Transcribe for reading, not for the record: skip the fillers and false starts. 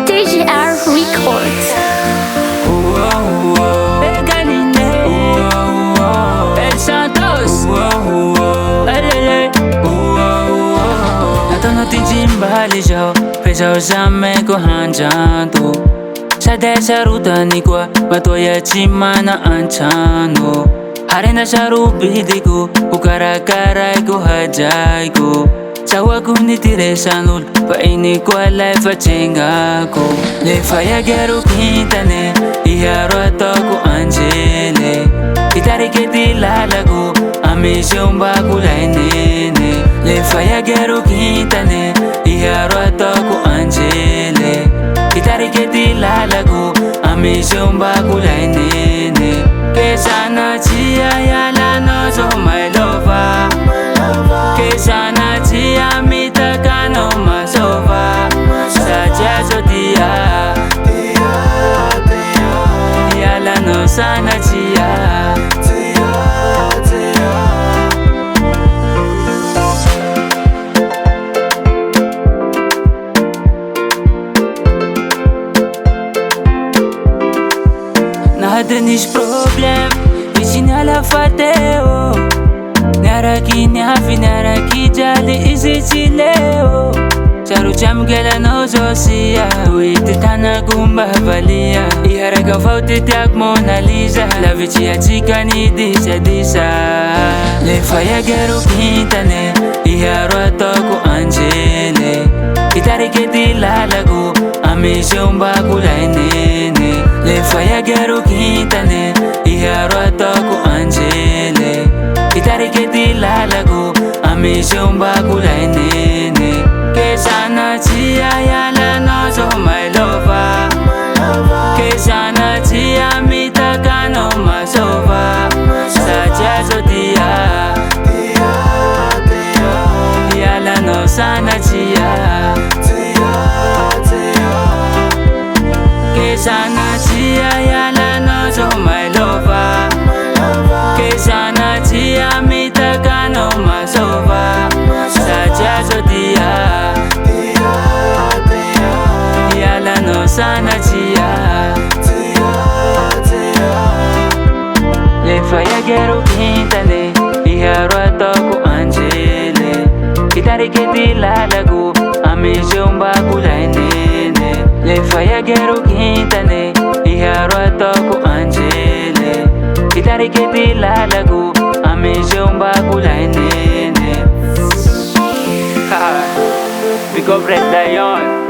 TGR Records. Santos. Nato natin jimbali jau, pesau zame ko hanjando. Sa desa ruta ni kwa, matoya chimana anchano. Harina sharupi diku, ukarakaray ko hajay ko. Sawa ko ni tiresanul, paini ko alay fachenga ko. Le faya gero kintane, iharo ato ko angele. Itari ke dilalago, amisyon ba kulay nene. Le faya gero kintane, iharo ato ko angele. Itari ke dilalago, amisyon ba kulay nene. Kesana chia yala no so my lover. Kesana chia mitakano masova. Saja so dia, yala no sana chia. Nada nis problem, vizinala fateo. Naraki nyafi naraki jali isi chileo. Charu chamgela no zosia, witi tana gumba valia. Iharaka fauti tiak Mona Lisa, la vicia chica ni disa disa. Le faya gero kintane, iharo atoko angele. Itari ke dilalago, amisyon ba kulay nene. Le faya gero kintane, iharo atoko angele. Itari ke dilalago, amisyon ba kulay nene. Kesana chia yala no so my lover. Kesana chia mitakano masova. Saja so dia, yala no sana chia. Kesana chia yala no so my lover. Kesana chia mitakano masova. Saja so dia, yala no sana chia. Le faya gero kintane, iharo atoko angele. Itari ke dilalago, amisyon ba kulay nene. Le faya gero kintane, iharo atoko angele. Itari ke dilalago, amisyon ba kulay nene. Big up Red Lion.